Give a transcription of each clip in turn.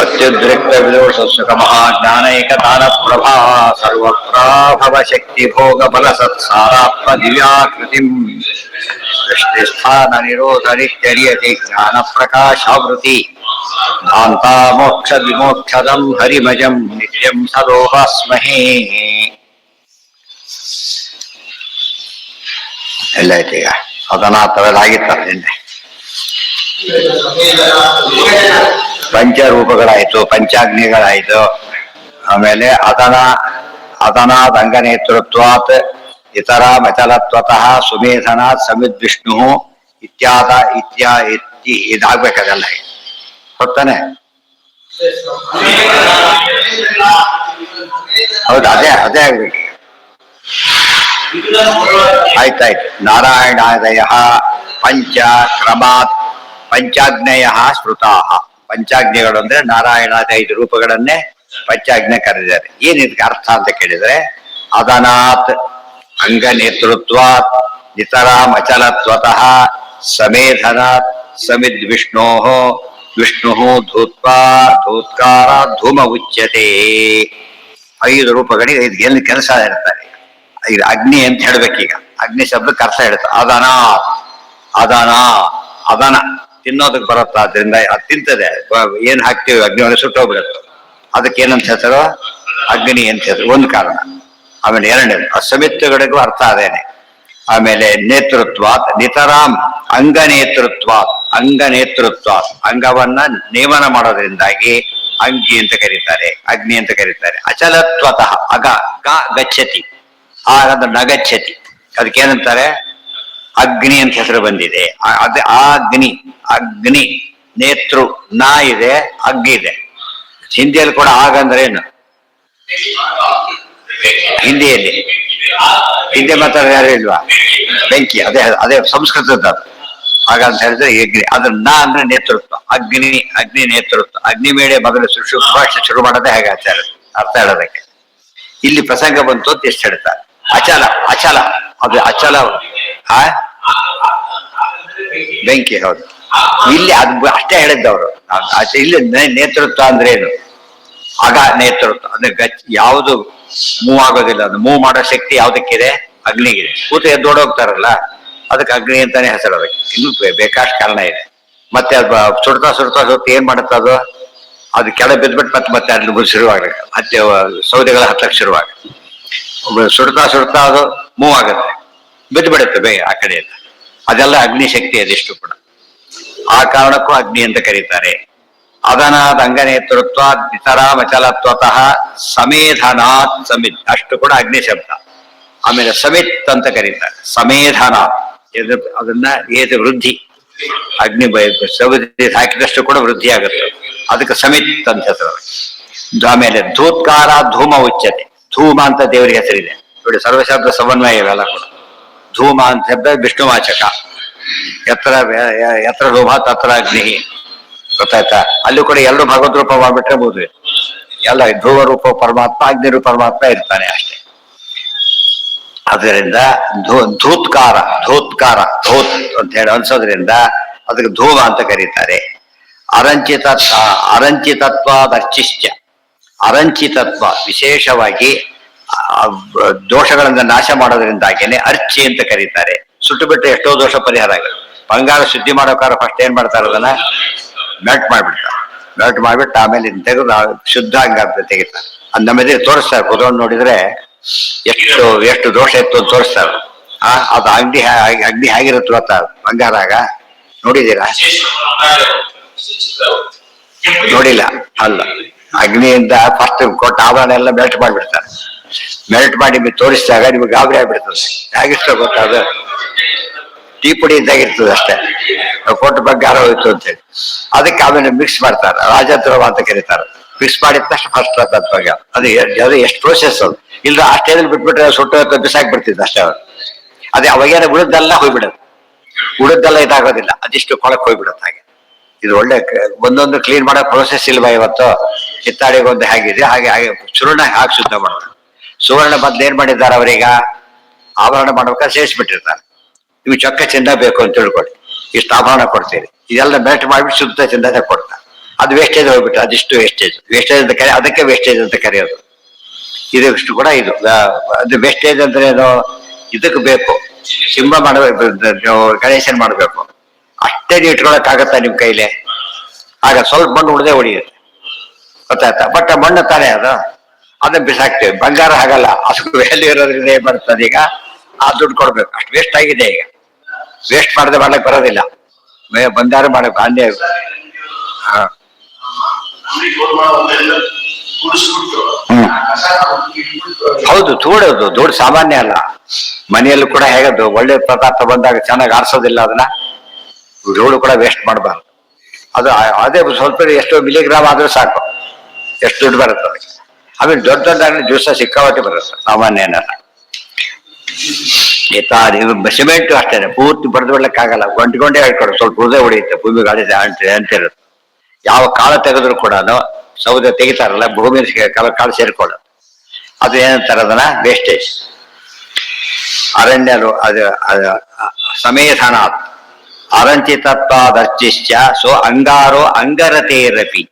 ಅತ್ಯುದ್ರಿಕ್ತ ವಿದೋಷಸ್ಸುಖ ಮಹಾಜ್ಞಾನೈಕತಾನ ಪ್ರಭಾ ಸರ್ವಪ್ರಾಭವ ಶಕ್ತಿ ಭೋಗ ಬಲ ಸತ್ಸಾರಾತ್ಮ ದಿವ್ಯಾಕೃತಿಂ ಸೃಷ್ಟಿಸ್ಥಾನ ನಿರೋಧ ನಿತ್ಯರಿಯತಿ ಜ್ಞಾನ ಪ್ರಕಾಶಾವೃತಿ ಧಾಂತಾ ಮೋಕ್ಷ ವಿಮೋಕ್ಷದಂ ಹರಿಮಜಂ ನಿತ್ಯಂ ಸದೋಹಾಸ್ಮಹೇ. ಎಲ್ಲ ಐತೆ ಈಗ ಅದನ್ನ ತರಲಾಗಿತ್ತ ನಿನ್ನೆ. ಪಂಚರೂಪಗಳಾಯ್ತು, ಪಂಚಾಗ್ನಿಗಳಾಯ್ತು. ಆಮೇಲೆ ಅದನಾದ್ ಅಂಗನೇತೃತ್ವಾತ್ ಇತರ ಮಚಲತ್ವತಃ ಸುಮೇಧನಾಥ್ ಸಮಿದ್ ವಿಷ್ಣು ಇದಾಗ್ಬೇಕದೆಲ್ಲ ಹೊತ್ತಾನೆ. ಹೌದು, ಅದೇ ಆಗ್ಬೇಕು. ಆಯ್ತಾಯ್ತು. ನಾರಾಯಣಾದಯ ಪಂಚ ಕ್ರಮಾತ್ ಪಂಚಾಗ್ನೇಯ ಸ್ಮೃತಾ. ಪಂಚಾಗ್ನಿಗಳು ಅಂದ್ರೆ ನಾರಾಯಣಾದ 5 ರೂಪಗಳನ್ನೇ ಪಂಚಾಗ್ನಿ ಕರೆದಿದ್ದಾರೆ. ಏನ್ ಇದಕ್ಕೆ ಅರ್ಥ ಅಂತ ಕೇಳಿದ್ರೆ, ಅದನಾತ್ ಅಂಗ ನೇತೃತ್ವಾತ್ ನಿತರಾಮ್ ಅಚಲತ್ವತಃ ಸಮೇಧನಾತ್ ಸಮಿದ್ ವಿಷ್ಣೋ ಧೂತ್ಕಾರ ಧೂಮ ಉಚ್ಯತೆ. 5 ರೂಪಗಳಿಗೆ 5 ಎಲ್ಲಿ ಕೆಲಸ ಇರ್ತಾರೆ. ಈಗ ಅಗ್ನಿ ಅಂತ ಹೇಳ್ಬೇಕೀಗ. ಅಗ್ನಿ ಶಬ್ದಕ್ಕೆ ಅರ್ಥ ಹೇಳ್ತಾರೆ. ಅದನ ತಿನ್ನೋದಕ್ಕೆ ಬರುತ್ತ. ಆದ್ರಿಂದ ಅದು ತಿಂತದೆ. ಏನ್ ಹಾಕ್ತಿವಿ ಅಗ್ನಿ ಒಳಗೆ ಸುಟ್ಟೋಗ್ಬಿಡುತ್ತೆ. ಅದಕ್ಕೆ ಏನಂತ ಹೇಳ್ತಾರೋ ಅಗ್ನಿ ಅಂತ ಹೇಳ್ತಾರೆ, ಒಂದು ಕಾರಣ. ಆಮೇಲೆ ಎರಡನೇದು ಅಸಮಿತ್ತಗಳಿಗೂ ಅರ್ಥ ಅದೇನೆ. ಆಮೇಲೆ ನೇತೃತ್ವಾತ್ ನಿತರಾಮ್ ಅಂಗ ನೇತೃತ್ವಾತ್ ಅಂಗವನ್ನ ನೇಮನ ಮಾಡೋದ್ರಿಂದಾಗಿ ಅಂಗಿ ಅಂತ ಕರೀತಾರೆ, ಅಗ್ನಿ ಅಂತ ಕರೀತಾರೆ. ಅಚಲತ್ವತಃ ಗಚ್ಚತಿ ನಗಚ್ಚತಿ. ಅದಕ್ಕೇನಂತಾರೆ ಅಗ್ನಿ ಅಂತ ಹೆಸರು ಬಂದಿದೆ. ಅದೇ ಅಗ್ನಿ ನೇತೃ ನಾ ಇದೆ, ಅಗ್ಗಿದೆ. ಹಿಂದಿಯಲ್ಲಿ ಕೂಡ ಆಗಂದ್ರೆ ಏನು? ಹಿಂದಿ ಮಾತಾಡೋದು ಯಾರು ಇಲ್ವಾ? ಬೆಂಕಿ. ಅದೇ ಸಂಸ್ಕೃತದ ಹಾಗಂತ ಹೇಳಿದ್ರೆ ಅಗ್ನಿ. ಅದ್ರ ನಾ ಅಂದ್ರೆ ನೇತೃತ್ವ. ಅಗ್ನಿ ನೇತೃತ್ವ. ಅಗ್ನಿ ಮೇಲೆ ಮೊದಲು ಭಾಷೆ ಶುರು ಮಾಡೋದೇ ಹೇಗೆ ಆಚಾರ ಅರ್ಥ ಹೇಳೋದಕ್ಕೆ. ಇಲ್ಲಿ ಪ್ರಸಂಗ ಬಂತು ಅಂತ ಎಷ್ಟು ಹೇಳ್ತಾರೆ. ಅಚಲ ಅದು ಅಚಲ ಬೆಂಕಿ. ಹೌದು, ಇಲ್ಲಿ ಅದು ಅಷ್ಟೇ ಹೇಳಿದ್ದವರು. ಇಲ್ಲಿ ನೇತೃತ್ವ ಅಂದ್ರೆ ಏನು? ನೇತೃತ್ವ ಅಂದ್ರೆ ಯಾವುದು ಮೂವ್ ಆಗೋದಿಲ್ಲ. ಅದು ಮೂವ್ ಮಾಡೋ ಶಕ್ತಿ ಯಾವ್ದಕ್ಕಿದೆ? ಅಗ್ನಿಗಿದೆ. ಕೂತು ಎದ್ದೋಡೋಗ್ತಾರಲ್ಲ, ಅದಕ್ಕೆ ಅಗ್ನಿ ಅಂತಾನೆ ಹೆಸರು. ಅದಕ್ಕೆ ಇನ್ನು ಬೇಕಾಷ್ಟು ಕಾರಣ ಇದೆ. ಮತ್ತೆ ಅದು ಸುಡ್ತಾ ಏನ್ ಮಾಡುತ್ತ ಅದು ಕೆಳ ಬಿದ್ಬಿಟ್ಟು ಮತ್ತೆ ಅಲ್ಲಿ ಶುರುವಾಗಬೇಕು. ಮತ್ತೆ ಸೌದೆಗಳ ಹತ್ತಕ್ಕೆ ಶುರುವಾಗ ಸುಡ್ತಾ ಅದು ಮೂವ್ ಆಗುತ್ತೆ, ಬಿದ್ದು ಬಿಡುತ್ತೆ ಬೇಗ ಆ ಕಡೆ. ಅದೆಲ್ಲ ಅಗ್ನಿ ಶಕ್ತಿ. ಅದೆಷ್ಟು ಕೂಡ ಆ ಕಾರಣಕ್ಕೂ ಅಗ್ನಿ ಅಂತ ಕರೀತಾರೆ. ಅದನಾದ್ ಅಂಗನೇತೃತ್ವ ನಿತರಾಮಚಲತ್ವತಃ ಸಮೇಧನಾತ್ ಸಮಿತ್, ಅಷ್ಟು ಕೂಡ ಅಗ್ನಿ ಶಬ್ದ. ಆಮೇಲೆ ಸಮಿತ್ ಅಂತ ಕರೀತಾರೆ. ಸಮೇಧನಾತ್ ಅದನ್ನ ವೃದ್ಧಿ. ಅಗ್ನಿ ಸೌದಿ ಹಾಕಿದಷ್ಟು ಕೂಡ ವೃದ್ಧಿ ಆಗುತ್ತೆ. ಅದಕ್ಕೆ ಸಮಿತ್ ಅಂತ ಹೆಸರು. ಆಮೇಲೆ ಧೂತ್ಕಾರ ಧೂಮ ಉಚ್ಯತೆ. ಧೂಮ ಅಂತ ದೇವರಿಗೆ ಹೆಸರಿದೆ ನೋಡಿ. ಸರ್ವಶಬ್ದ ಸಮನ್ವಯ ಇವೆಲ್ಲ ಕೂಡ. ಧೂಮ ಅಂತ ಶಬ್ದ ವಿಷ್ಣುವಾಚಕ. ಯತ್ರ ಧೂಮ ತತ್ರ ಅಗ್ನಿ. ಗೊತ್ತಾಯ್ತಾ? ಅಲ್ಲಿ ಕೂಡ 2 ಭಗವದ್ ರೂಪ ಮಾಡ್ಬಿಟ್ರೆ ಬೋದು. ಎಲ್ಲ ಧ್ರುವ ರೂಪ ಪರಮಾತ್ಮ, ಅಗ್ನಿ ರೂಪ ಪರಮಾತ್ಮ ಇರ್ತಾನೆ ಅಷ್ಟೇ. ಅದರಿಂದ ಧೂತ್ ಅಂತ ಹೇಳಿ ಅನ್ಸೋದ್ರಿಂದ ಅದಕ್ಕೆ ಧೂಮ ಅಂತ ಕರೀತಾರೆ. ಅರಂಚಿತತ್ವ ವಿಶೇಷವಾಗಿ ದೋಷಗಳಿಂದ ನಾಶ ಮಾಡೋದ್ರಿಂದಾಗೇನೆ ಅರ್ಚಿ ಅಂತ ಕರೀತಾರೆ. ಸುಟ್ಟು ಬಿಟ್ಟರೆ ಎಷ್ಟೋ ದೋಷ ಪರಿಹಾರ ಆಗುತ್ತೆ. ಬಂಗಾರ ಶುದ್ಧಿ ಮಾಡೋಕಾರ ಫಸ್ಟ್ ಏನ್ ಮಾಡ್ತಾರೆ? ಅದನ್ನ ಮೆಲ್ಟ್ ಮಾಡ್ಬಿಟ್ಟು ಆಮೇಲೆ ತೆಗೆದು ಶುದ್ಧ ಅಂಗ ತೆಗಿತಾರೆ. ಅದು ನಮ್ಮದೇ ತೋರಿಸ್ತಾರೆ. ಕುತ್ಕೊಂಡು ನೋಡಿದ್ರೆ ಎಷ್ಟು ದೋಷ ಇತ್ತು ಅಂತ ತೋರಿಸ್ತಾರೆ. ಅದು ಅಗ್ನಿ ಹೇಗಿರುತ್ತೆ ಗೊತ್ತಾ? ಬಂಗಾರಾಗ ನೋಡಿದ್ದೀರಾ? ನೋಡಿಲ್ಲ ಅಲ್ಲ. ಅಗ್ನಿಯಿಂದ ಫಸ್ಟ್ ಕೊಟ್ಟ ಆಭರಣ ಎಲ್ಲ ಮೆಲ್ಟ್ ಮಾಡಿಬಿಡ್ತಾರೆ. ಮೆಲ್ಟ್ ಮಾಡಿ ತೋರಿಸಿದಾಗ ನಿಮ್ಗೆ ಗಾಬರಿ ಆಗ್ಬಿಡ್ತದೆ. ಹೇಗಿಷ್ಟ ಗೊತ್ತಾ? ಅದು ಟೀ ಪುಡಿ ಇದ್ದಾಗಿರ್ತದೆ ಅಷ್ಟೇ. ಕೊಟ್ಟ ಬಂಗಾರ ಹೋಯ್ತು ಅಂತೇಳಿ ಅದಕ್ಕೆ ಆಮೇಲೆ ಮಿಕ್ಸ್ ಮಾಡ್ತಾರೆ. ರಾಜದ್ರವ ಅಂತ ಕರೀತಾರೆ. ಮಿಕ್ಸ್ ಮಾಡಿದ ತಕ್ಷಣ ಫಸ್ಟ್ ಬಂಗಾರ. ಅದು ಎಷ್ಟು ಪ್ರೋಸೆಸ್ ಅದು. ಇಲ್ಲ ಅಷ್ಟೇದಲ್ಲಿ ಬಿಟ್ಬಿಟ್ರೆ ಸುಟ್ಟು ಬಿಸಾಕ್ಬಿಡ್ತಿದ್ದೆ ಅಷ್ಟೇ. ಅದೇ ಅವಾಗೇನ ಉಳಿದೆಲ್ಲ ಹೋಗ್ಬಿಡೋದು. ಉಳಿದೆಲ್ಲ ಇದಾಗೋದಿಲ್ಲ. ಅದಿಷ್ಟು ಕೊಳಕ್ ಹೋಗ್ಬಿಡುತ್ತೆ. ಹಾಗೆ ಇದು ಒಳ್ಳೆ ಒಂದೊಂದು ಕ್ಲೀನ್ ಮಾಡೋ ಪ್ರೋಸೆಸ್ ಇಲ್ವಾ ಇವತ್ತು? ಕಿತ್ತಾಡಿಗೆ ಒಂದು ಹೇಗಿದೆ ಹಾಗೆ ಚೂರ್ಣ ಹಾಕಿ ಶುದ್ಧ ಮಾಡ್ತಾರೆ. ಸುವರ್ಣ ಬದ್ಲು ಏನ್ ಮಾಡಿದ್ದಾರೆ ಅವರೀಗ? ಆಭರಣ ಮಾಡ್ಬೇಕಾದ್ರೆ ಸೇರಿಸ್ಬಿಟ್ಟಿರ್ತಾರೆ. ನೀವು ಚೊಕ್ಕ ಚಿನ್ನ ಬೇಕು ಅಂತ ತಿಳ್ಕೊಳ್ಳಿ, ಇಷ್ಟು ಆಭರಣ ಕೊಡ್ತೀರಿ. ಇದೆಲ್ಲ ಮೆಲ್ಟ್ ಮಾಡಿಬಿಟ್ಟು ಶುದ್ಧ ಚಿನ್ನದ ಕೊಡ್ತಾರೆ. ಅದು ವೇಸ್ಟೇಜ್ ಹೋಗ್ಬಿಟ್ಟು ಅದಿಷ್ಟು ವೇಸ್ಟೇಜ್ ಅಂತ ಕರೆ, ಅದಕ್ಕೆ ವೇಸ್ಟೇಜ್ ಅಂತ ಕರೆಯೋದು. ಇದಿಷ್ಟು ಕೂಡ ಇದು ಅದು ವೇಸ್ಟೇಜ್ ಅಂದ್ರೆ ಏನು, ಇದಕ್ಕೆ ಬೇಕು ಸಿಂಹ ಮಾಡಬೇಕು, ಗಣೇಶನ್ ಮಾಡಬೇಕು, ಅಷ್ಟೇ ನೀವು ಇಟ್ಕೊಳಕ್ಕಾಗತ್ತಾ ನಿಮ್ ಕೈಲಿ? ಆಗ ಸ್ವಲ್ಪ ಮಣ್ಣು ಉಳಿದೇ ಹೊಡಿಯುತ್ತೆ, ಗೊತ್ತಾಯ್ತಾ? ಬಟ್ ಮಣ್ಣು ತಾನೇ ಅದು, ಅದನ್ನ ಬಿಸಾಕ್ತೇವೆ. ಬಂಗಾರ ಹಾಗಲ್ಲ, ಅದಕ್ಕೆ ವ್ಯಾಲ್ಯೂ ಇರೋದ್ರಿಂದ ಏನ್ ಬರ್ತದೆ, ಈಗ ಆ ದುಡ್ಡು ಕೊಡ್ಬೇಕು. ಅಷ್ಟು ವೇಸ್ಟ್ ಆಗಿದೆ ಈಗ, ವೇಸ್ಟ್ ಮಾಡದೆ ಮಾಡ್ಲಕ್ ಬರೋದಿಲ್ಲ. ಬಂಗಾರ ಮಾಡಬೇಕು ಅಲ್ಲೇ. ಹಾ ಹೌದು, ತೂಡೋದು ದುಡ್ಡು ಸಾಮಾನ್ಯ ಅಲ್ಲ. ಮನೆಯಲ್ಲೂ ಕೂಡ ಹೇಗದು ಒಳ್ಳೆ ಪದಾರ್ಥ ಬಂದಾಗ ಚೆನ್ನಾಗಿ ಆರಿಸೋದಿಲ್ಲ ಅದನ್ನ, ಧೂಳು ಕೂಡ ವೇಸ್ಟ್ ಮಾಡಬಾರ್ದು. ಅದು ಅದೇ ಸ್ವಲ್ಪ ಎಷ್ಟು ಮಿಲಿಗ್ರಾಮ್ ಆದ್ರೂ ಸಾಕು, ಎಷ್ಟು ದುಡ್ಡು ಬರುತ್ತೆ ಅದಕ್ಕೆ. ಆಮೇಲೆ ದೊಡ್ಡ ದೊಡ್ಡ ಜ್ಯೂಸ ಸಿಕ್ಕಾಪಟ್ಟೆ ಬರುತ್ತೆ, ಸಾಮಾನ್ಯ ಏನಲ್ಲ. ಸಿಮೆಂಟ್ ಅಷ್ಟೇನೆ, ಪೂರ್ತಿ ಬಡ್ದು ಬಿಡ್ಲಿಕ್ಕಾಗಲ್ಲ, ಗಂಟೆ ಹೇಳ್ಕೊಡು, ಸ್ವಲ್ಪ ಹೃದಯ ಹೊಡೆಯುತ್ತೆ, ಭೂಮಿ ಗಾಳಿ ಅಂತಿರುತ್ತೆ. ಯಾವ ಕಾಳು ತೆಗೆದ್ರು ಕೂಡ ಸೌದೆ ತೆಗಿತಾರಲ್ಲ, ಭೂಮಿ ಕಾಳು ಸೇರ್ಕೊಳ್ಳೋದು, ಅದು ಏನಂತಾರೆ ಅದನ್ನ ವೇಸ್ಟೇಜ್. ಅರಣ್ಯರು ಅದು ಸಮೇಧನ ಅರಂಚಿತತ್ವಾದರ್ಚಿಶ್ಚ ಸೊ ಅಂಗಾರೋ ಅಂಗರತೇರಪಿ.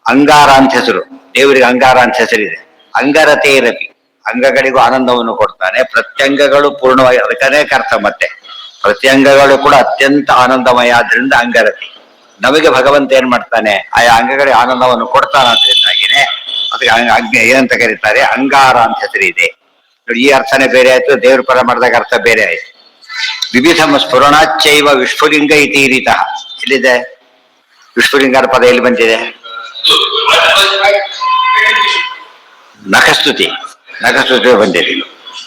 ಅಂಗಾರ ಅಂತ ಹೆಸರು ದೇವರಿಗೆ, ಅಂಗಾರ ಅಂತ ಹೆಸರಿದೆ. ಅಂಗರತೇರಪಿ, ಅಂಗಗಳಿಗೂ ಆನಂದವನ್ನು ಕೊಡ್ತಾನೆ. ಪ್ರತ್ಯಂಗಗಳು ಪೂರ್ಣವಾಗಿ, ಅದಕ್ಕೆ ಅನೇಕ ಅರ್ಥ. ಮತ್ತೆ ಪ್ರತ್ಯಂಗಗಳು ಕೂಡ ಅತ್ಯಂತ ಆನಂದಮಯ, ಆದ್ರಿಂದ ಅಂಗರತಿ. ನಮಗೆ ಭಗವಂತ ಏನ್ ಮಾಡ್ತಾನೆ, ಆಯಾ ಅಂಗಗಳಿಗೆ ಆನಂದವನ್ನು ಕೊಡ್ತಾನಾದ್ರಿಂದಾಗಿನೇ ಅದಕ್ಕೆ ಏನಂತ ಕರೀತಾರೆ, ಅಂಗಾರ ಅಂತ ಹೆಸರಿದೆ. ನೋಡಿ, ಈ ಅರ್ಥನೇ ಬೇರೆ ಆಯ್ತು, ದೇವ್ರ ಪರ ಮಾಡಿದಾಗ ಅರ್ಥ ಬೇರೆ ಆಯ್ತು. ವಿವಿಧ ಸ್ಫುರಣಾಚೈವ ವಿಸ್ಫುಲಿಂಗ ಇತೀರಿತ. ಎಲ್ಲಿದೆ ವಿಸ್ಫುಲಿಂಗರ ಪದ, ಎಲ್ಲಿ ಬಂದಿದೆ? ನಖಸ್ತುತಿ ಬಂದಿದೆ.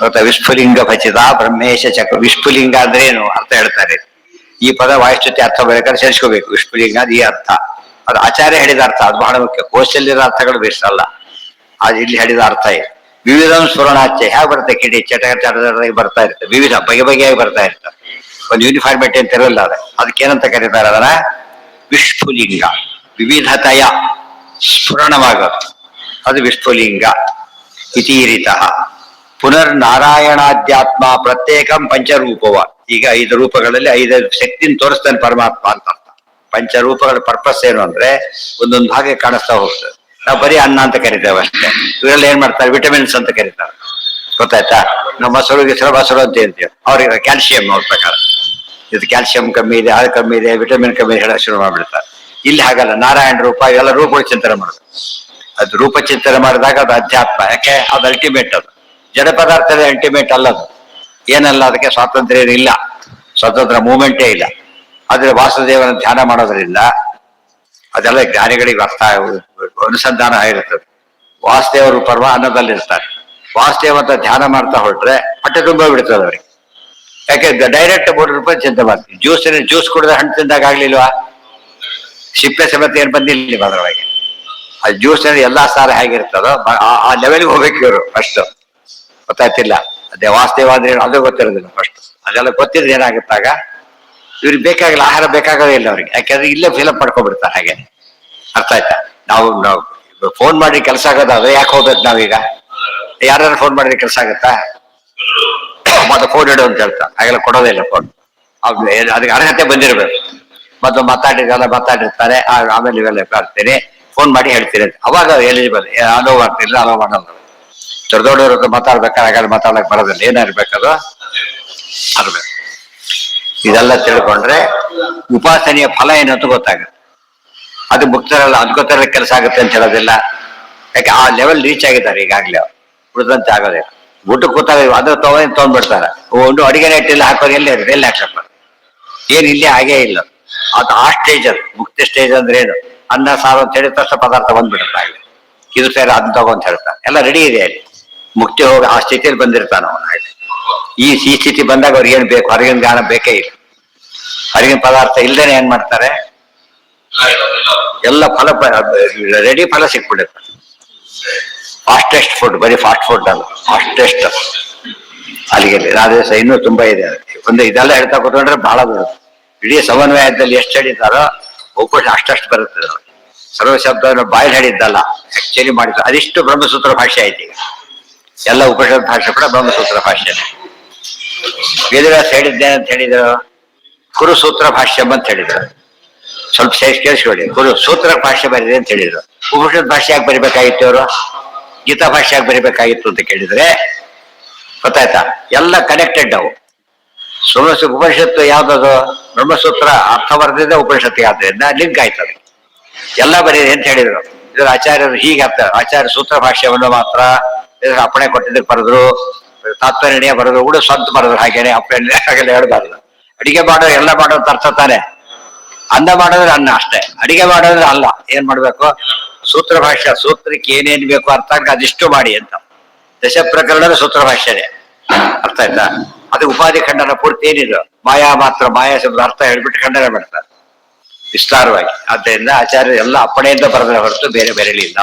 ಗೊತ್ತಾ? ವಿಸ್ಫುಲಿಂಗ ಭಚಿತ ಬ್ರಹ್ಮೇಶ ಚಕ್ರ. ವಿಸ್ಫುಲಿಂಗ ಅಂದ್ರೆ ಏನು ಅರ್ಥ ಹೇಳ್ತಾರೆ. ಈ ಪದ ವಾಯುಸ್ತುತಿ ಅರ್ಥ ಬೇಕಾದ್ರೆ ಸೇರಿಸ್ಕೋಬೇಕು. ವಿಸ್ಫುಲಿಂಗ ಅದು ಈ ಅರ್ಥ, ಅದು ಆಚಾರ್ಯ ಹೇಳಿದ ಅರ್ಥ, ಅದು ಬಹಳ ಮುಖ್ಯ. ಕೋಶಲ್ಲಿರೋ ಅರ್ಥಗಳು ಬೇಸಲ್ಲ, ಅದು ಇಲ್ಲಿ ಹೇಳಿದ ಅರ್ಥ ಇದೆ. ವಿವಿಧ ಸ್ಫುರಣಾಚೆ ಹೇಗೆ ಬರುತ್ತೆ, ಕಿಡಿ ಚಟಗಿ ಬರ್ತಾ ಇರುತ್ತೆ, ವಿವಿಧ ಬಗೆಯಾಗಿ ಬರ್ತಾ ಇರ್ತದೆ. ಒಂದು ಯೂನಿಫಾರ್ಮಿಟಿ ಅಂತ ಇರಲ್ಲ, ಅದಕ್ಕೇನಂತ ಕರೀತಾರೆ ಅದನ್ನ? ವಿಸ್ಫುಲಿಂಗ. ವಿವಿಧತೆಯ ಸ್ಫುರಣವಾಗೋದು, ಅದು ವಿಸ್ಫುಲಿಂಗ. ಇತೀರಿತ ಪುನರ್ ನಾರಾಯಣಾಧ್ಯಾತ್ಮ ಪ್ರತ್ಯೇಕಂ ಪಂಚರೂಪವ. ಈಗ 5 ರೂಪಗಳಲ್ಲಿ 5 ಶಕ್ತಿನ ತೋರಿಸ್ತಾನೆ ಪರಮಾತ್ಮ ಅಂತ ಅರ್ಥ. ಪಂಚರೂಪಗಳ ಪರ್ಪಸ್ ಏನು ಅಂದ್ರೆ ಒಂದೊಂದು ಭಾಗ ಕಾಣಿಸ್ತಾ ಹೋಗ್ತದೆ. ನಾವು ಬರೀ ಅನ್ನ ಅಂತ ಕರಿತೇವೆ ಅಷ್ಟೇ. ಇವರೆಲ್ಲ ಏನ್ ಮಾಡ್ತಾರೆ, ವಿಟಮಿನ್ಸ್ ಅಂತ ಕರೀತಾರೆ, ಗೊತ್ತಾಯ್ತಾ? ನಮ್ಮ ಮೊಸರುಗೆ ಮೊಸರು ಅಂತ ಹೇಳ್ತೀವಿ, ಅವ್ರಿಗೆ ಕ್ಯಾಲ್ಸಿಯಂ ಅವ್ರ ಪ್ರಕಾರ. ಇದು ಕ್ಯಾಲ್ಸಿಯಂ ಕಮ್ಮಿ ಇದೆ, ಅದು ಕಮ್ಮಿ ಇದೆ, ವಿಟಮಿನ್ ಕಮ್ಮಿ ಇದೆ, ಹೇಳಕ್ ಶುರು ಮಾಡ್ಬಿಡ್ತಾರೆ. ಇಲ್ಲಿ ಹಾಗಲ್ಲ, ನಾರಾಯಣ ರೂಪ, ಇವೆಲ್ಲ ರೂಪಗಳು ಚಿಂತನೆ ಮಾಡೋದು. ಅದು ರೂಪ ಚಿಂತನೆ ಮಾಡಿದಾಗ ಅದು ಅಧ್ಯಾತ್ಮ. ಯಾಕೆ? ಅದು ಅಲ್ಟಿಮೇಟ್. ಅದು ಜಡ ಪದಾರ್ಥದ ಅಲ್ಟಿಮೇಟ್ ಅಲ್ಲದು. ಏನಲ್ಲ, ಅದಕ್ಕೆ ಸ್ವಾತಂತ್ರ್ಯ ಇಲ್ಲ, ಸ್ವತಂತ್ರ ಮೂವ್ಮೆಂಟೇ ಇಲ್ಲ. ಆದ್ರೆ ವಾಸುದೇವನ ಧ್ಯಾನ ಮಾಡೋದ್ರಿಂದ ಅದೆಲ್ಲ ಜ್ಞಾನಿಗಳಿಗೆ ಅರ್ಥ ಅನುಸಂಧಾನ ಆಗಿರ್ತದೆ. ವಾಸುದೇವರು ಪರ್ವ ಅನ್ನದಲ್ಲಿರ್ತಾರೆ. ವಾಸುದೇವ ಅಂತ ಧ್ಯಾನ ಮಾಡ್ತಾ ಹೊರಟ್ರೆ ಹೊಟ್ಟೆ ತುಂಬ ಬಿಡ್ತದೆ ಅವ್ರಿಗೆ. ಯಾಕೆ? ಡೈರೆಕ್ಟ್ 3 ರೂಪಾಯಿ ಚಿಂತೆ ಮಾಡ್ತೀವಿ. ಜ್ಯೂಸ್ ಕುಡಿದ್ರೆ ಹಣ್ಣು ತಿಂದಾಗ ಆಗ್ಲಿಲ್ವಾ? ಸಿಪ್ಪೆ ಸಮೇತ ಏನ್ ಬಂದಿಲ್ಲ ಅದರೊಳಗೆ. ಆ ಜ್ಯೂಸ್ ಎಲ್ಲಾ ಸಾರ ಹೇಗಿರ್ತದೋ ಆ ಲೆವೆಲ್ಗೆ ಹೋಗ್ಬೇಕು ಇವರು ಫಸ್ಟ್. ಗೊತ್ತಾಯ್ತಿಲ್ಲ? ಅದೇ ವಾಸುದೇವ ಅಂದ್ರೆ ಅದು ಗೊತ್ತಿರೋದಿಲ್ಲ ಫಸ್ಟ್. ಅದೆಲ್ಲ ಗೊತ್ತಿದ್ರೆ ಏನಾಗುತ್ತಾಗ ಇವ್ರಿಗೆ ಬೇಕಾಗಿಲ್ಲ, ಆಹಾರ ಬೇಕಾಗೋದೇ ಇಲ್ಲ ಅವ್ರಿಗೆ. ಯಾಕೆಂದ್ರೆ ಇಲ್ಲೇ ಫಿಲಪ್ ಮಾಡ್ಕೊಬಿಡ್ತಾರೆ. ಹಾಗೆ ಅರ್ಥ ಆಯ್ತಾ? ನಾವು ಫೋನ್ ಮಾಡಿ ಕೆಲಸ ಆಗೋದಾದ್ರೆ ಯಾಕೆ ಹೋಗ್ಬೇಕು ನಾವೀಗ? ಯಾರು ಫೋನ್ ಮಾಡಿದ್ರೆ ಕೆಲಸ ಆಗುತ್ತಾ? ಮತ್ತೆ ಫೋನ್ ಇಡು ಅಂತ ಹೇಳ್ತಾರೆ, ಹಾಗೆಲ್ಲ ಕೊಡೋದೇ ಇಲ್ಲ ಫೋನ್. ಅದಕ್ಕೆ ಅರ್ಹತೆ ಬಂದಿರ್ಬೇಕು. ಮತ್ತು ಮಾತಾಡಿರ್ತಾರೆ, ಆಮೇಲೆ ಇವೆಲ್ಲ ಬರ್ತೀನಿ, ಫೋನ್ ಮಾಡಿ ಹೇಳ್ತೀನಿ ಅಂತ. ಅವಾಗ ಎಲಿಜಿಬಲ್, ಅಲೋ ಮಾಡ್ತಿಲ್ಲ, ಅಲೋ ಮಾಡೋದು. ದೊಡ್ಡವ್ರ ಹತ್ರ ಮಾತಾಡ್ಬೇಕಾದ್ರೆ ಹಾಗಾದ್ರೆ ಮಾತಾಡಕ್ ಬರೋದಿಲ್ಲ. ಏನಿರ್ಬೇಕದು ಅರ್ಬೇಕು. ಇದೆಲ್ಲ ತಿಳ್ಕೊಂಡ್ರೆ ಉಪಾಸನೆಯ ಫಲ ಏನು ಅಂತ ಗೊತ್ತಾಗುತ್ತೆ. ಅದು ಮುಕ್ತರಲ್ಲ, ಅದ್ಕೋತರ ಕೆಲಸ ಆಗುತ್ತೆ ಅಂತ ಹೇಳೋದಿಲ್ಲ. ಯಾಕೆ? ಆ ಲೆವೆಲ್ ರೀಚ್ ಆಗಿದ್ದಾರೆ ಈಗಾಗ್ಲೇ ಅವ್ರು, ಉಳಿದಂತೆ ಆಗೋದಿಲ್ಲ. ಊಟಕ್ಕೆ ಕೂತಾಗ ಅದು ತೊಗೊಂಡ್ಬಿಡ್ತಾರೆ. ಒಂದು ಅಡಿಗೆ ನೆಟ್ಟಿಲ್ಲ ಹಾಕೋದು, ಎಲ್ಲಿ ಹಾಕ್ತಾರೆ? ಏನ್ ಇಲ್ಲಿ ಹಾಗೇ ಇಲ್ಲ. ಅದು ಆ ಸ್ಟೇಜ್, ಅದು ಮುಕ್ತಿ ಸ್ಟೇಜ್ ಅಂದ್ರೆ ಏನು? ಅನ್ನ ಸಾರು ಅಂತ ಹೇಳಿದ ತಕ್ಷಣ ಪದಾರ್ಥ ಬಂದ್ಬಿಡುತ್ತೆ. ಹಾಗೆ ಇದು ಸೇರಿ ಅದನ್ನ ತಗೋ ಅಂತ ಹೇಳ್ತಾರೆ, ಎಲ್ಲ ರೆಡಿ ಇದೆ ಅಲ್ಲಿ. ಮುಕ್ತಿ ಹೋಗಿ ಆ ಸ್ಥಿತಿಯಲ್ಲಿ ಬಂದಿರ್ತಾನ ಅವನು. ಹಾಗೆ ಈ ಸ್ಥಿತಿ ಬಂದಾಗ ಅವ್ರಿಗೆ ಏನ್ ಬೇಕು? ಹೊರಗಿನ ಜ್ಞಾನ ಬೇಕೇ ಇಲ್ಲ. ಹೊರಗಿನ ಪದಾರ್ಥ ಇಲ್ದೇನೆ ಏನ್ ಮಾಡ್ತಾರೆ? ಎಲ್ಲ ಫಲ ರೆಡಿ ಫಲ ಸಿಕ್ಬಿಡುತ್ತೆ. ಫಾಸ್ಟೆಸ್ಟ್ ಫುಡ್, ಬರೀ ಫಾಸ್ಟ್ ಫುಡ್ ಅಲ್ಲ, ಫಾಸ್ಟೆಸ್ಟ್. ಅಲ್ಲಿಗೆ ರಾಧೇಶ ಇನ್ನೂ ತುಂಬಾ ಇದೆ. ಒಂದು ಇದೆಲ್ಲ ಹೇಳ್ತಾ ಕೂತ್ಕೊಂಡ್ರೆ ಬಹಳ ಬರುತ್ತೆ. ಇಡೀ ಸಮನ್ವಯದಲ್ಲಿ ಎಷ್ಟು ಹೇಳಿದ್ದಾರೋ ಒಬ್ಬಟ್ಟು ಅಷ್ಟಷ್ಟು ಬರುತ್ತದೆ. ಸರ್ವ ಶಬ್ದವನ್ನು ಬಾಯಲ್ಲಿ ಹೇಳಿದ್ದಲ್ಲ, ಆಕ್ಚುಲಿ ಮಾಡಿದ್ರು. ಅದಿಷ್ಟು ಬ್ರಹ್ಮಸೂತ್ರ ಭಾಷೆ ಆಯ್ತು ಈಗ. ಎಲ್ಲ ಉಪನಿಷತ್ ಭಾಷೆ ಕೂಡ ಬ್ರಹ್ಮಸೂತ್ರ ಭಾಷೆ. ವೇದವ್ಯಾಸ ಹೇಳಿದ್ದೇನೆ ಅಂತ ಹೇಳಿದ್ರು, ಕುರುಸೂತ್ರ ಭಾಷ್ಯಂ ಅಂತ ಹೇಳಿದ್ರು. ಸ್ವಲ್ಪ ಕೇಳಿಸ್ಕೊಳ್ಳಿ. ಗುರು ಸೂತ್ರ ಭಾಷೆ ಬರೀರಿ ಅಂತ ಹೇಳಿದ್ರು. ಉಪನಿಷತ್ ಭಾಷೆ ಯಾಕೆ ಬರಿಬೇಕಾಗಿತ್ತು ಅವರು? ಗೀತಾ ಭಾಷೆ ಯಾಕೆ ಬರಿಬೇಕಾಗಿತ್ತು ಅಂತ ಕೇಳಿದ್ರೆ ಗೊತ್ತಾಯ್ತಾ? ಎಲ್ಲ ಕನೆಕ್ಟೆಡ್ ಅವು. ಉಪನಿಷತ್ತು ಯಾವ್ದದು? ಬ್ರಹ್ಮಸೂತ್ರ ಅರ್ಥ ಬರೆದಿದ್ದೆ ಉಪನಿಷತ್ತಿಗೆ, ಆದ್ರಿಂದ ಲಿಂಕ್ ಆಯ್ತದೆ. ಎಲ್ಲ ಬರೀರಿ ಅಂತ ಹೇಳಿದ್ರು. ಇದ್ರ ಆಚಾರ್ಯರು ಹೀಗೆ ಅರ್ಥ, ಆಚಾರ್ಯ ಸೂತ್ರ ಭಾಷ್ಯವನ್ನು ಮಾತ್ರ ಅಪ್ಪಣೆ ಕೊಟ್ಟಿದ್ದಕ್ಕೆ ಬರೆದ್ರು, ತಾತ್ಪರ್ಯ ಬರೆದ್ರು, ಕೂಡ ಸ್ವಂತ ಬರೆದ್ರು. ಹಾಗೇನೆ ಅಪ್ಪಣೆ ಹಾಗೆಲ್ಲ ಹೇಳ್ಬಾರ್ದು. ಅಡಿಗೆ ಮಾಡೋರು ಎಲ್ಲ ಮಾಡೋದು ಅರ್ಥ ತಾನೆ. ಅನ್ನ ಮಾಡೋದ್ರೆ ಅನ್ನ ಅಷ್ಟೇ, ಅಡಿಗೆ ಮಾಡೋದ್ರೆ ಅಲ್ಲ. ಏನ್ ಮಾಡ್ಬೇಕು? ಸೂತ್ರ ಭಾಷ್ಯ, ಸೂತ್ರಕ್ಕೆ ಏನೇನ್ ಬೇಕು ಅರ್ಥ ಅದಿಷ್ಟು ಮಾಡಿ ಅಂತ. ದಶ ಪ್ರಕರಣದ ಸೂತ್ರ ಭಾಷ್ಯನೇ. ಅರ್ಥ ಆಯ್ತಾ? ಅದು ಉಪಾಧಿ ಖಂಡನ ಪೂರ್ತಿ ಏನಿದು ಮಾಯಾ ಮಾತ್ರ, ಮಾಯಾ ಶಬ್ದ ಅರ್ಥ ಹೇಳ್ಬಿಟ್ಟು ಖಂಡನೆ ಮಾಡ್ತಾರೆ ವಿಸ್ತಾರವಾಗಿ. ಆದ್ದರಿಂದ ಆಚಾರ್ಯ ಎಲ್ಲ ಅಪ್ಪಣೆಯಿಂದ ಬರೆದ್ರೆ ಹೊರತು ಬೇರೆ ಬೆರಳಿಲ್ಲ.